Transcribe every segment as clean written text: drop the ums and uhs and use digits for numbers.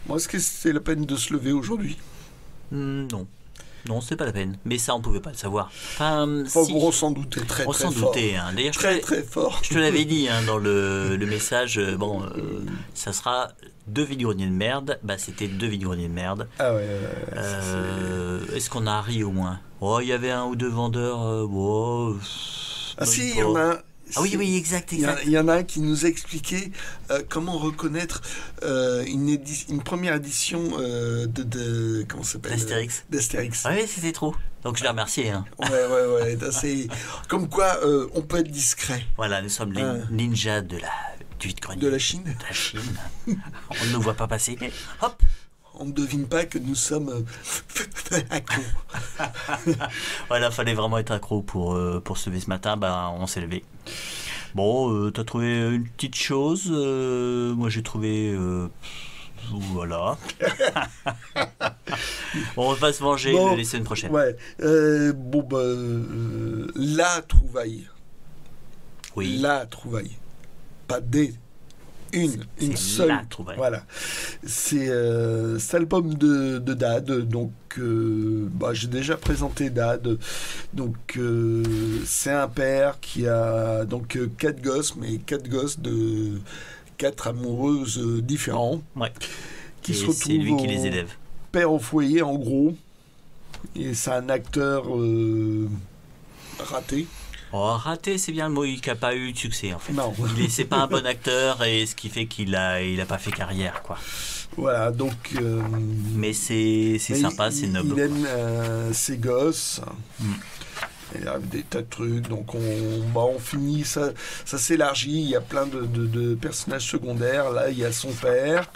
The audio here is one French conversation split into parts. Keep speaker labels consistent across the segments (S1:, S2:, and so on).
S1: Bon, est-ce que c'est la peine de se lever aujourd'hui?
S2: Non. Non, c'est pas la peine. Mais ça, on pouvait pas le savoir. Enfin,
S1: Enfin,
S2: si.
S1: on s'en doutait très
S2: On
S1: très
S2: s'en
S1: fort.
S2: doutait. Hein. D'ailleurs,
S1: Très très fort.
S2: je te l'avais dit hein, dans le message. Bon, ça sera 2 vide-greniers de merde. Bah, c'était 2 vide-greniers de merde.
S1: Ah ouais.
S2: Est-ce qu'on a ri au moins? Oh, il y avait un ou deux vendeurs.
S1: Ah si, il y en a un.
S2: Ah oui, oui, exact.
S1: Il y en a un qui nous expliquait comment reconnaître une première édition de comment ça s'appelle, d'Astérix.
S2: Ah oui, c'était trop. Donc je l'ai remercié. Hein.
S1: Ouais. C'est comme quoi on peut être discret.
S2: Voilà, nous sommes les ninjas du vide-grenier.
S1: De la Chine.
S2: De la Chine. On ne nous voit pas passer. Mais hop.
S1: On ne devine pas que nous sommes accros.
S2: Voilà, fallait vraiment être accro pour se lever ce matin. Ben, on s'est levé. Bon, t'as trouvé une petite chose. Moi, j'ai trouvé... voilà. Bon, on va se venger les semaines prochaines.
S1: Ouais. La trouvaille.
S2: Oui.
S1: La trouvaille. Pas des... Une seule.
S2: La trouvaille.
S1: Voilà. C'est cet album de Dad. Donc, j'ai déjà présenté Dad. Donc, c'est un père qui a donc 4 gosses, mais 4 gosses de 4 amoureuses différents.
S2: Ouais.
S1: Qui se
S2: c'est lui qui les élève.
S1: Père au foyer, en gros. Et c'est un acteur raté.
S2: Oh, raté, c'est bien le mot, il n'a pas eu de succès en fait.
S1: Non.
S2: C'est pas un bon acteur et ce qui fait qu'il a pas fait carrière quoi.
S1: Voilà, donc.
S2: Mais c'est sympa, c'est noble.
S1: Il aime ses gosses. Il arrive des tas de trucs, donc on finit, ça s'élargit, il y a plein de personnages secondaires. Là, il y a son père,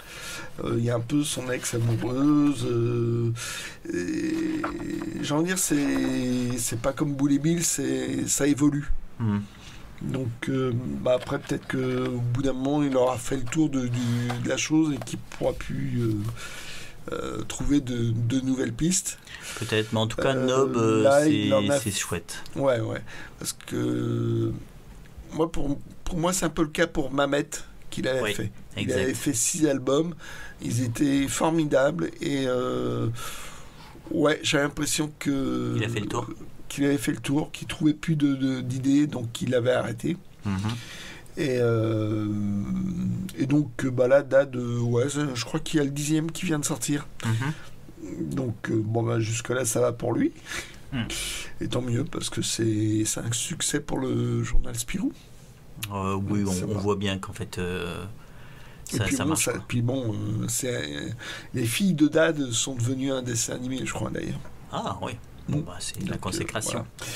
S1: il y a un peu son ex-amoureuse. J'ai envie de dire, c'est pas comme Boule et Bill, ça évolue. Donc, après, peut-être qu'au bout d'un moment, il aura fait le tour de la chose et qu'il pourra plus trouver de nouvelles pistes.
S2: Peut-être, mais en tout cas, Nob, c'est chouette.
S1: Ouais. Parce que moi, pour moi, c'est un peu le cas pour Mamet qu'il avait fait. Il avait fait 6 albums. Ils étaient formidables et j'ai l'impression que
S2: il a fait le tour.
S1: Qu'il avait fait le tour, qu'il trouvait plus d'idées, donc il avait arrêté. Et donc là, Dad, je crois qu'il y a le 10e qui vient de sortir. Donc jusque-là, ça va pour lui. Et tant mieux, parce que c'est un succès pour le journal Spirou.
S2: Oui, on voit bien qu'en fait, ça marche.
S1: Les filles de Dad sont devenues un dessin animé, je crois, d'ailleurs.
S2: Ah oui, c'est la consécration.
S1: Voilà.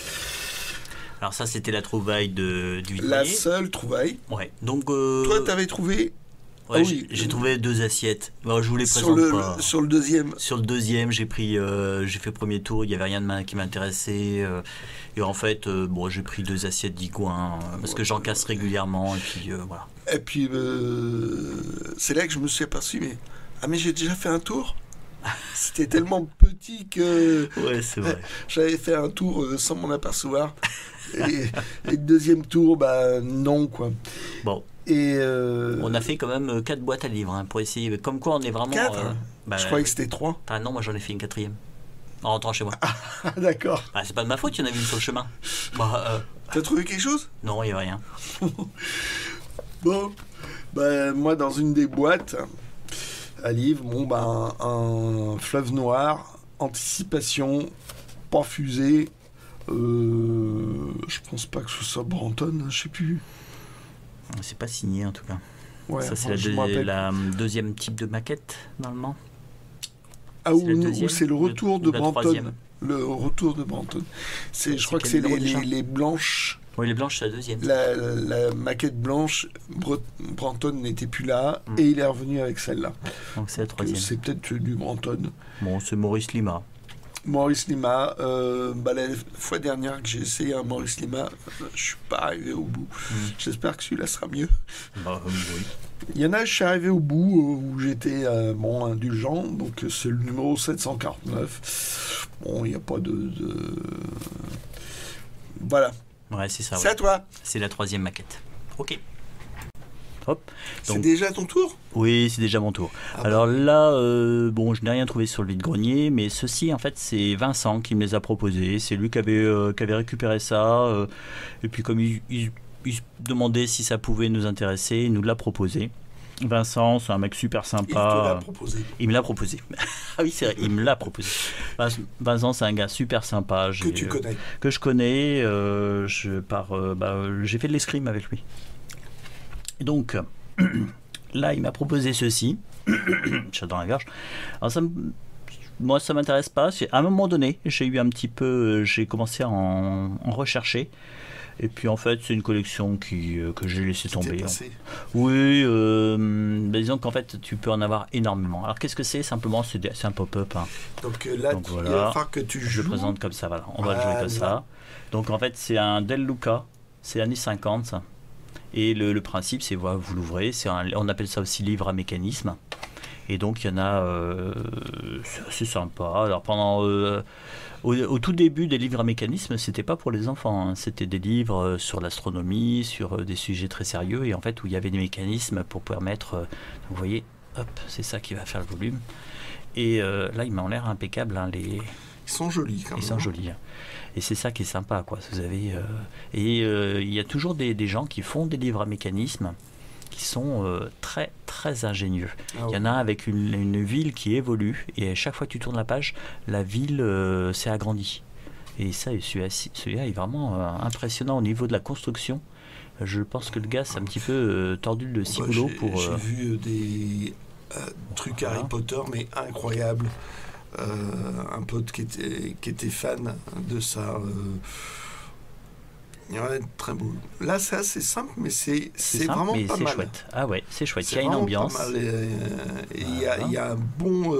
S2: Alors ça, c'était la trouvaille du vide-grenier.
S1: La seule trouvaille.
S2: Ouais. Donc,
S1: toi, t'avais trouvé...
S2: Ouais, j'ai trouvé 2 assiettes. Bon, je vous les présente pas.
S1: Sur le deuxième.
S2: Sur le deuxième, j'ai fait le premier tour. Il y avait rien qui m'intéressait. Et en fait, j'ai pris 2 assiettes d'Igouin parce que j'en casse régulièrement. Et puis voilà.
S1: Et puis c'est là que je me suis aperçu, mais j'ai déjà fait un tour. C'était tellement petit que.
S2: Ouais, c'est vrai.
S1: J'avais fait un tour sans m'en apercevoir. Et le deuxième tour, non, quoi.
S2: Bon.
S1: Et
S2: on a fait quand même 4 boîtes à livres pour essayer. Comme quoi, on est vraiment.
S1: 4 je croyais que c'était 3.
S2: Ah non, moi j'en ai fait une 4e. En rentrant chez moi.
S1: Ah, d'accord.
S2: C'est pas de ma faute, il y en avait une sur le chemin.
S1: T'as trouvé quelque chose?
S2: Non, il n'y a rien.
S1: Bon. Moi, dans une des boîtes à livres, un fleuve noir, anticipation, pas fusée. Je pense pas que ce soit Brantône, je sais plus.
S2: C'est pas signé en tout cas.
S1: Ouais,
S2: ça c'est la deuxième type de maquette normalement.
S1: Ou c'est le retour de Brantône. Le retour de Brantône. Je crois que c'est les blanches.
S2: Oui, les blanches, c'est la deuxième.
S1: La maquette blanche, Brantône n'était plus là et il est revenu avec celle-là.
S2: Donc c'est la 3e.
S1: C'est peut-être du Brantône.
S2: Bon, c'est Maurice Lima.
S1: Maurice Lima, la fois dernière que j'ai essayé un Maurice Lima, je suis pas arrivé au bout. J'espère que celui-là sera mieux.
S2: Oui.
S1: Il y en a, je suis arrivé au bout où j'étais indulgent, donc c'est le numéro 749. Bon, il n'y a pas de... Voilà.
S2: Ouais, c'est ça.
S1: C'est à toi.
S2: C'est la 3e maquette. Ok. Hop.
S1: C'est déjà ton tour?
S2: Oui, c'est déjà mon tour.
S1: Ah
S2: Alors
S1: bah.
S2: là, bon, je n'ai rien trouvé sur le vide-grenier, mais ceci, en fait, c'est Vincent qui me les a proposés. C'est lui qui avait récupéré ça. Et puis, comme il se demandait si ça pouvait nous intéresser, il nous l'a proposé. Vincent, c'est un mec super
S1: Il te
S2: sympa.
S1: l'a proposé.
S2: Il me l'a proposé. Ah oui, c'est vrai, il me l'a proposé. Vincent, c'est un gars super sympa.
S1: Que tu connais.
S2: Que je connais. J'ai fait de l'escrime avec lui. Et donc, là, il m'a proposé ceci. Chat dans la gorge. Alors, moi, ça m'intéresse pas. À un moment donné, j'ai commencé à en rechercher. Et puis, en fait, c'est une collection que j'ai laissé tomber. Oui, disons qu'en fait, tu peux en avoir énormément. Alors, qu'est-ce que c'est? Simplement, c'est un pop-up. Hein.
S1: Donc là,
S2: voilà.
S1: Il va falloir que tu joues.
S2: Je le présente comme ça, voilà. On va le jouer comme ça. Donc, en fait, c'est un Del Luca. C'est années 50. Et le principe, c'est, voilà, vous l'ouvrez. On appelle ça aussi livre à mécanisme. Et donc, il y en a... c'est assez sympa. Alors, au tout début des livres à mécanisme, c'était pas pour les enfants. Hein. C'était des livres sur l'astronomie, sur des sujets très sérieux. Et en fait, où il y avait des mécanismes pour permettre... vous voyez, hop, c'est ça qui va faire le volume. Et là, ils m'ont l'air impeccables. Hein, Ils
S1: sont jolis, quand même.
S2: Ils sont jolis. Hein. Et c'est ça qui est sympa, quoi. Vous avez, il y a toujours des gens qui font des livres à mécanisme qui sont très, très ingénieux. Ah ouais. Il y en a avec une ville qui évolue, et à chaque fois que tu tournes la page, la ville s'est agrandie. Et ça, celui-là est vraiment impressionnant au niveau de la construction. Je pense que le gars, c'est un petit peu tordu le ciboulot pour...
S1: J'ai vu des trucs Harry Potter, mais incroyables. Un pote qui était fan de ça. Ouais, très beau. Là, c'est assez simple, mais c'est vraiment
S2: mais
S1: pas mal.
S2: Chouette. Ah ouais, c'est chouette. Il y a une ambiance.
S1: Il y a un bon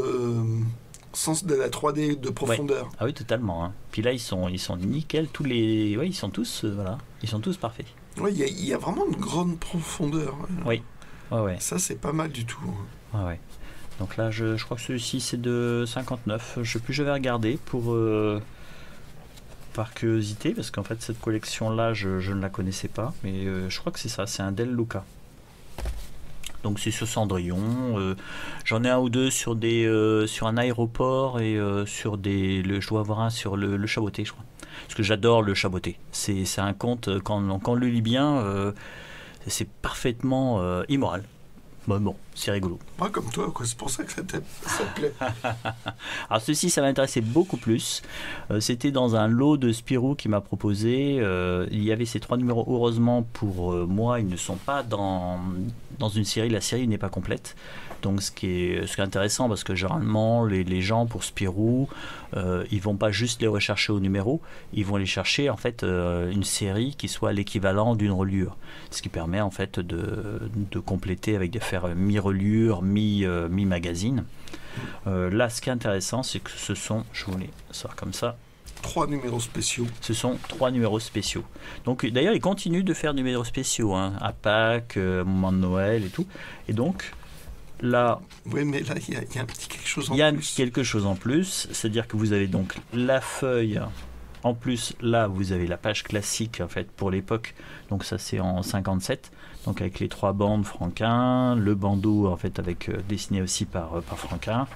S1: sens de la 3D de profondeur.
S2: Ouais. Ah oui, totalement. Hein. Puis là, ils sont nickel. Ils sont tous, voilà, ils sont tous parfaits.
S1: Oui, il y a vraiment une grande profondeur.
S2: Oui. Ouais.
S1: Ça, c'est pas mal du tout.
S2: Ouais. Donc là, je crois que celui-ci, c'est de 59. Je vais regarder par curiosité, parce qu'en fait, cette collection-là, je ne la connaissais pas. Mais je crois que c'est ça, c'est un Del Luca. Donc c'est sur Cendrillon. J'en ai un ou deux sur un aéroport et je dois avoir un sur le Chaboté, je crois. Parce que j'adore le Chaboté. C'est un conte, quand on le lit bien, c'est parfaitement immoral. Bon, c'est rigolo.
S1: Moi, comme toi, quoi. C'est pour ça que ça te plaît.
S2: Alors, ceci, ça m'intéressait beaucoup plus. C'était dans un lot de Spirou qui m'a proposé. Il y avait ces 3 numéros. Heureusement, pour moi, ils ne sont pas dans une série. La série n'est pas complète. Donc, ce qui est intéressant, parce que généralement, les gens, pour Spirou, ils vont pas juste les rechercher au numéro. Ils vont les chercher, en fait, une série qui soit l'équivalent d'une reliure. Ce qui permet, en fait, de compléter avec des faire mi-reliure, mi-magazine. Là, ce qui est intéressant, c'est que je vous les sors comme ça.
S1: 3 numéros spéciaux.
S2: Ce sont 3 numéros spéciaux. Donc, d'ailleurs, ils continuent de faire des numéros spéciaux, hein, à Pâques, au moment de Noël et tout. Et donc, là...
S1: Oui, mais là, il y a un petit quelque chose en plus.
S2: Il y a quelque chose en plus, c'est-à-dire que vous avez donc la feuille... En plus, là, vous avez la page classique, en fait, pour l'époque. Donc, ça, c'est en 57. Donc, avec les 3 bandes Franquin, le bandeau, en fait, dessiné aussi par Franquin.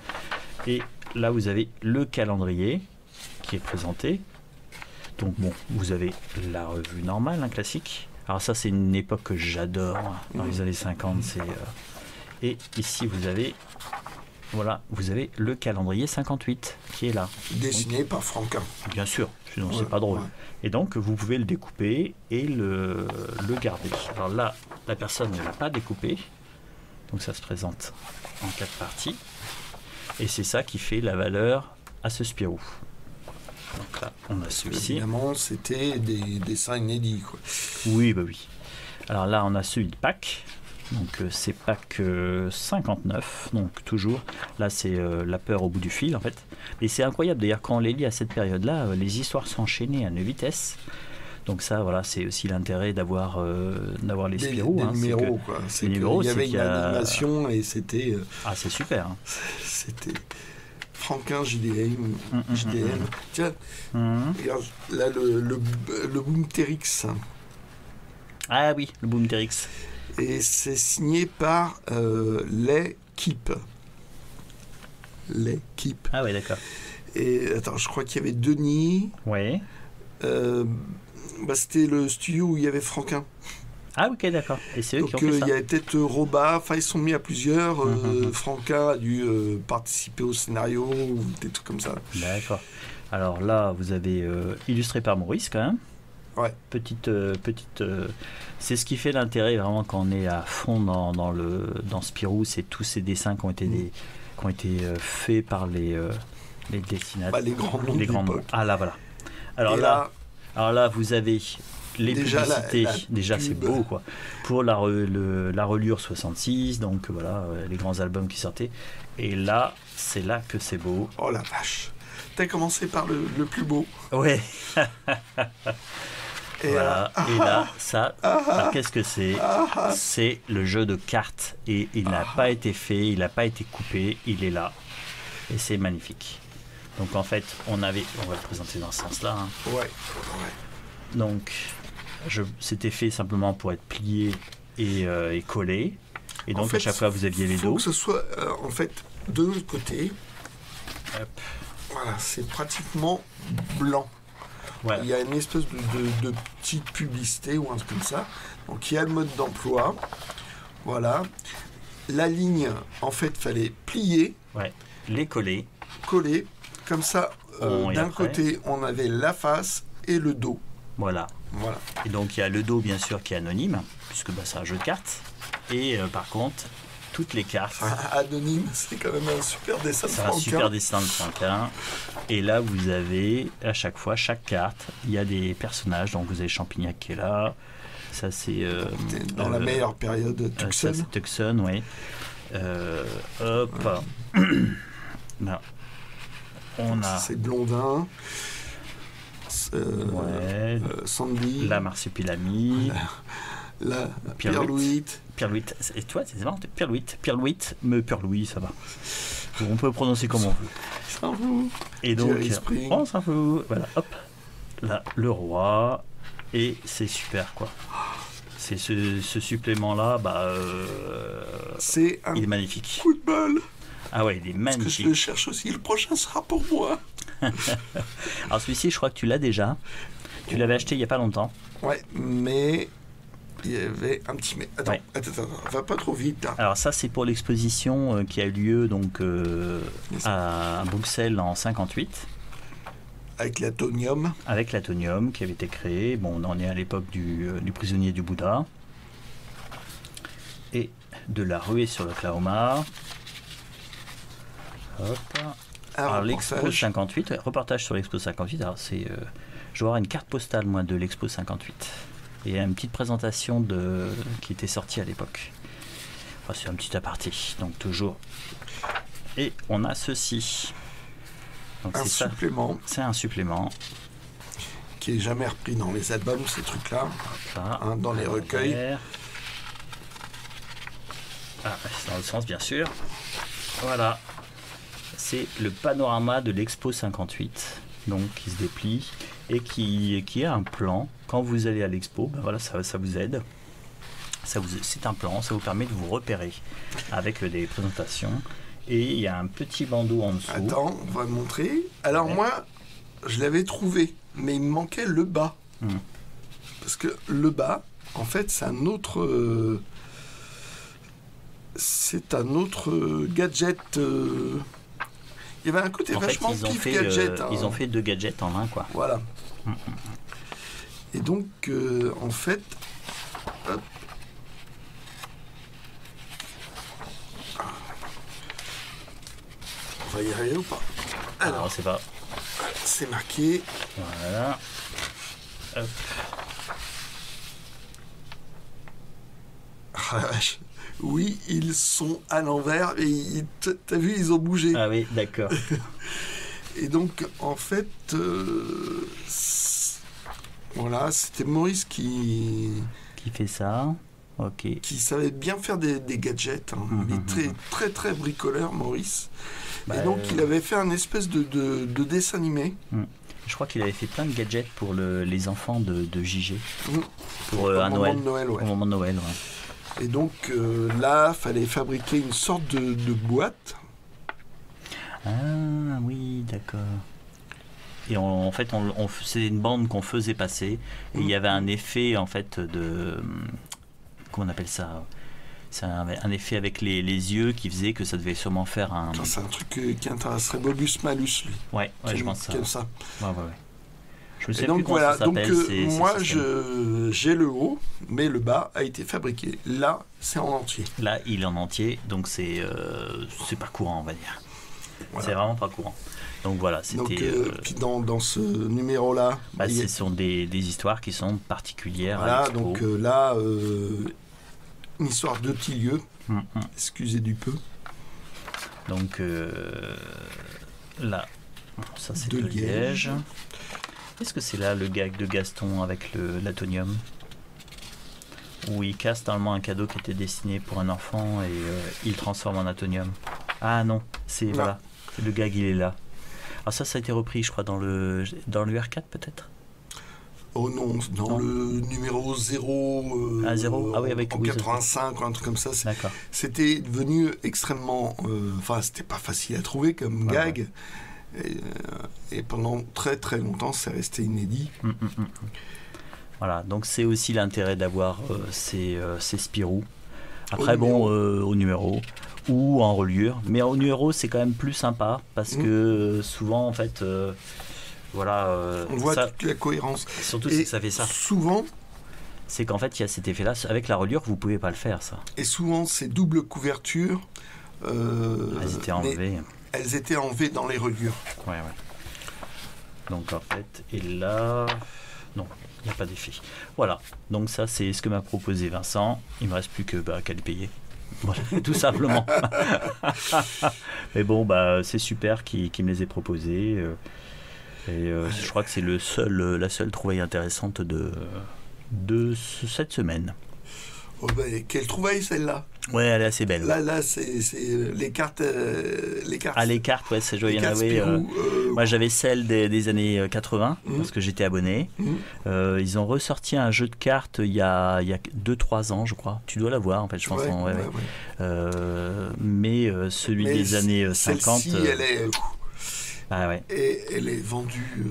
S2: Et là, vous avez le calendrier qui est présenté. Donc, bon, vous avez la revue normale, classique. Alors, ça, c'est une époque que j'adore. Dans les années 50, Et ici, vous avez le calendrier 58 qui est là.
S1: Dessiné par Franquin.
S2: Bien sûr, sinon c'est pas drôle. Ouais. Et donc, vous pouvez le découper et le garder. Alors là, la personne ne l'a pas découpé. Donc ça se présente en 4 parties. Et c'est ça qui fait la valeur à ce Spirou. Donc là, on a celui-ci.
S1: Évidemment, c'était des dessins inédits, quoi.
S2: Oui, bah oui. Alors là, on a celui de Pâques. Donc c'est Pâques 59, donc toujours. Là, c'est la peur au bout du fil, en fait. Et c'est incroyable, d'ailleurs, quand on les lit à cette période-là, les histoires s'enchaînaient à une vitesse. Donc ça, voilà, c'est aussi l'intérêt d'avoir les Spirou.
S1: Des numéros, quoi.
S2: Les numéros,
S1: il y avait une animation et c'était...
S2: Ah, c'est super. Hein.
S1: C'était... Franquin, JDM. Tiens, regarde, là, le Boomterix.
S2: Ah oui, le Boomterix.
S1: Et c'est signé par l'équipe. L'équipe.
S2: Ah ouais, d'accord.
S1: Et attends, je crois qu'il y avait Denis.
S2: Ouais.
S1: C'était le studio où il y avait Franquin.
S2: Ah ok, d'accord. Et c'est eux qui ont
S1: Donc
S2: fait
S1: il
S2: ça.
S1: y a peut-être Roba, enfin ils sont mis à plusieurs. Franquin a dû participer au scénario ou des trucs comme ça.
S2: D'accord. Alors là, vous avez illustré par Maurice quand même.
S1: Ouais.
S2: Petite. C'est ce qui fait l'intérêt vraiment quand on est à fond dans Spirou, c'est tous ces dessins qui ont été faits par les dessinateurs.
S1: Les grands noms.
S2: Les grands noms. Ah là, voilà. Alors là, vous avez les
S1: déjà
S2: publicités. Déjà,
S1: pub.
S2: c'est beau, quoi. Pour la reliure 66, donc voilà, les grands albums qui sortaient. Et là, c'est là que c'est beau.
S1: Oh la vache. T'as commencé par le plus beau.
S2: Ouais.
S1: Et
S2: voilà. Et là, ça, alors, qu'est-ce que c'est? C'est le jeu de cartes. Et il n'a pas été fait, il n'a pas été coupé, il est là. Et c'est magnifique. Donc en fait, on va le présenter dans ce sens-là. Hein.
S1: Ouais.
S2: Donc, c'était fait simplement pour être plié et collé. Et donc,
S1: en fait,
S2: à chaque fois, vous aviez les
S1: faut
S2: dos.
S1: que ce soit, en fait, de l'autre côté.
S2: Hop.
S1: Voilà, c'est pratiquement blanc.
S2: Voilà.
S1: Il y a une espèce de petite publicité ou un truc comme ça. Donc, il y a le mode d'emploi. Voilà. La ligne, en fait, fallait plier.
S2: Ouais. Les coller.
S1: Coller. Comme ça,
S2: Et
S1: d'un
S2: après
S1: côté, on avait la face et le dos.
S2: Voilà. Et donc, il y a le dos, bien sûr, qui est anonyme, puisque c'est un jeu de cartes. Et par contre, toutes les cartes.
S1: Anonyme, c'est quand même un super dessin de
S2: C'est un
S1: Franquin.
S2: super dessin de Franquin. Et là, vous avez, à chaque fois, chaque carte, il y a des personnages. Donc, vous avez Champignac qui est là. Ça, c'est.
S1: Dans la meilleure période, Tucson.
S2: Ça, c'est Tucson, oui. Hop. Là. On a.
S1: C'est Blondin. Sandy.
S2: La Marsupilami.
S1: La Pierre-Louis.
S2: Pierre-Louis. Et toi, c'est marrant. Pierre-Louis, Pierre-Louis, ça va. On peut prononcer comme on veut.
S1: Ça vous.
S2: Et donc,
S1: Spring.
S2: on s'en fout. Voilà, hop. Là, le roi. Et c'est super, quoi. C'est ce supplément-là, il est magnifique.
S1: Coup de balle.
S2: Ah ouais, il est magnifique.
S1: Parce que je le cherche aussi. Le prochain sera pour moi.
S2: Alors celui-ci, je crois que tu l'as déjà. Tu l'avais acheté il n'y a pas longtemps.
S1: Ouais, mais il y avait un petit... Attends, va pas trop vite. Là.
S2: Alors ça, c'est pour l'exposition qui a eu lieu donc, à Bruxelles en 58.
S1: Avec l'atonium.
S2: Avec l'atonium qui avait été créé. Bon, on en est à l'époque du prisonnier du Bouddha. Et de la ruée sur le Klahoma. Hop. Alors l'Expo 58, reportage sur l'Expo 58. Alors c'est, je vais avoir une carte postale moi de l'Expo 58 et une petite présentation qui était sortie à l'époque. Enfin, c'est un petit aparté, donc toujours. Et on a ceci. Donc
S1: un supplément.
S2: C'est un supplément
S1: qui est jamais repris dans les albums, ces trucs-là, dans les recueils.
S2: C'est dans le sens bien sûr. Voilà. C'est le panorama de l'Expo 58, donc qui se déplie et qui a un plan. Quand vous allez à l'Expo, ça vous aide. C'est un plan, ça vous permet de vous repérer avec des présentations. Et il y a un petit bandeau en dessous.
S1: Attends, on va montrer. Alors moi, je l'avais trouvé, mais il me manquait le bas. Parce que le bas, en fait, c'est un autre... gadget... Il y avait un côté vachement pif gadget.
S2: Ils ont fait 2 gadgets en un, quoi.
S1: Voilà. Et donc, en fait... Hop. On va y arriver ou pas?
S2: Alors, c'est pas.
S1: C'est marqué.
S2: Voilà. Hop.
S1: Oui, ils sont à l'envers et t'as vu, ils ont bougé.
S2: Ah oui, d'accord.
S1: Et donc, en fait, voilà, c'était Maurice qui
S2: fait ça. Ok.
S1: Qui savait bien faire des gadgets. Il est très très bricoleur, Maurice. Et donc, il avait fait un espèce de dessin animé.
S2: Je crois qu'il avait fait plein de gadgets pour les enfants de JG.
S1: Pour
S2: à Noël.
S1: Au moment de Noël, ouais.
S2: Au moment de Noël, ouais.
S1: Et donc là, fallait fabriquer une sorte de boîte.
S2: Ah oui, d'accord. Et en fait, c'est une bande qu'on faisait passer. Et il y avait un effet, en fait, de... Comment on appelle ça? C'est un effet avec les yeux qui faisait que ça devait sûrement faire un...
S1: C'est un truc qui intéresserait Bobus Malus, lui.
S2: Ouais, je pense ça.
S1: Ça.
S2: Ouais. Je me
S1: Et
S2: souviens
S1: donc
S2: plus comment
S1: voilà,
S2: ça s'appelle.
S1: moi j'ai le haut, mais le bas a été fabriqué. Là, c'est en entier.
S2: Là, il est en entier, donc c'est pas courant, on va dire. Voilà. C'est vraiment pas courant. Donc voilà, c'était...
S1: puis dans ce numéro-là...
S2: ce sont des histoires qui sont particulières
S1: voilà,
S2: à l'expo.
S1: Donc là, une histoire de Tilieu, excusez du peu.
S2: Donc là, ça c'est de Liège. Est-ce que c'est là le gag de Gaston avec l'atonium, où il casse normalement un cadeau qui était destiné pour un enfant et il transforme en atonium? Ah non, voilà, le gag il est là. Alors ça a été repris, je crois, dans le R4 peut-être.
S1: Oh non, dans le numéro 0,
S2: avec
S1: en 85 ou un truc comme ça. C'était devenu extrêmement... c'était pas facile à trouver comme gag. Et pendant très très longtemps, c'est resté inédit.
S2: Voilà, donc c'est aussi l'intérêt d'avoir ces Spirou. Après, au numéro ou en reliure. Mais en numéro, c'est quand même plus sympa parce que souvent, en fait...
S1: on voit toute la cohérence.
S2: Surtout si ça fait ça.
S1: Souvent,
S2: c'est qu'en fait, il y a cet effet-là. Avec la reliure, vous ne pouvez pas le faire, ça.
S1: Et souvent, ces doubles couvertures...
S2: elles étaient enlevées.
S1: Elles étaient enlevées dans les reliures.
S2: Ouais. Donc, en fait, et là... Non, il n'y a pas d'effet. Voilà. Donc, ça, c'est ce que m'a proposé Vincent. Il ne me reste plus qu'à le payer. Voilà, tout simplement. Mais bon, c'est super qu'il me les ait proposés. Je crois que c'est la seule trouvaille intéressante de cette semaine.
S1: Oh quelle trouvaille celle-là!
S2: Ouais, elle est assez belle.
S1: Là c'est les cartes.
S2: Ah, les cartes, ouais, c'est joli. Moi, j'avais celle des années 80, parce que j'étais abonné. Ils ont ressorti un jeu de cartes il y a 2-3 ans, je crois. Tu dois l'avoir, en fait, je pense. Mais celui des années 50...
S1: Celle-ci, elle est...
S2: Ah ouais.
S1: Et elle est vendue...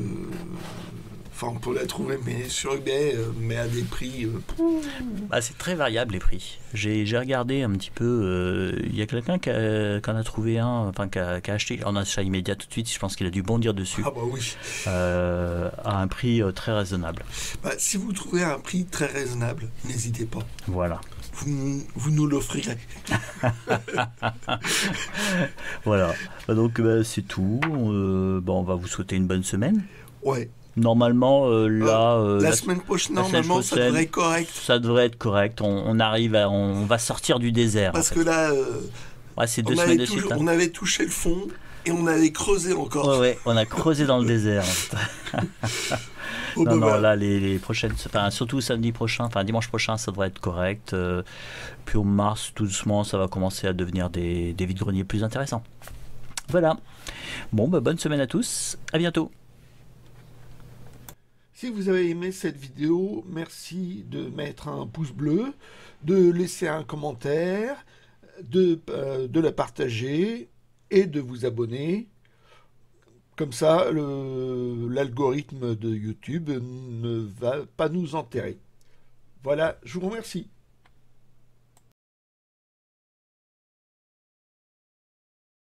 S1: on peut la trouver sur eBay, mais à des prix...
S2: c'est très variable, les prix. J'ai regardé un petit peu. Il y a quelqu'un qui en a trouvé un, qui a acheté en achat immédiat tout de suite. Je pense qu'il a dû bondir dessus.
S1: Ah oui.
S2: À un prix très raisonnable.
S1: Si vous trouvez un prix très raisonnable, n'hésitez pas.
S2: Voilà.
S1: Vous nous l'offrirez.
S2: Voilà. Donc c'est tout. On va vous souhaiter une bonne semaine.
S1: Ouais.
S2: Normalement,
S1: la semaine prochaine, normalement, ça devrait être correct.
S2: Ça devrait être correct. On va sortir du désert.
S1: Parce que là,
S2: c'est 2 semaines de suite.
S1: On avait touché le fond et on avait creusé encore.
S2: Ouais, on a creusé dans le désert. Là, les prochaines, surtout samedi prochain, dimanche prochain, ça devrait être correct. Puis au mars, tout doucement, ça va commencer à devenir des vides-greniers plus intéressants. Voilà. Bon, bonne semaine à tous. À bientôt.
S1: Si vous avez aimé cette vidéo, merci de mettre un pouce bleu, de laisser un commentaire, de la partager et de vous abonner. Comme ça, l'algorithme de YouTube ne va pas nous enterrer. Voilà, je vous remercie.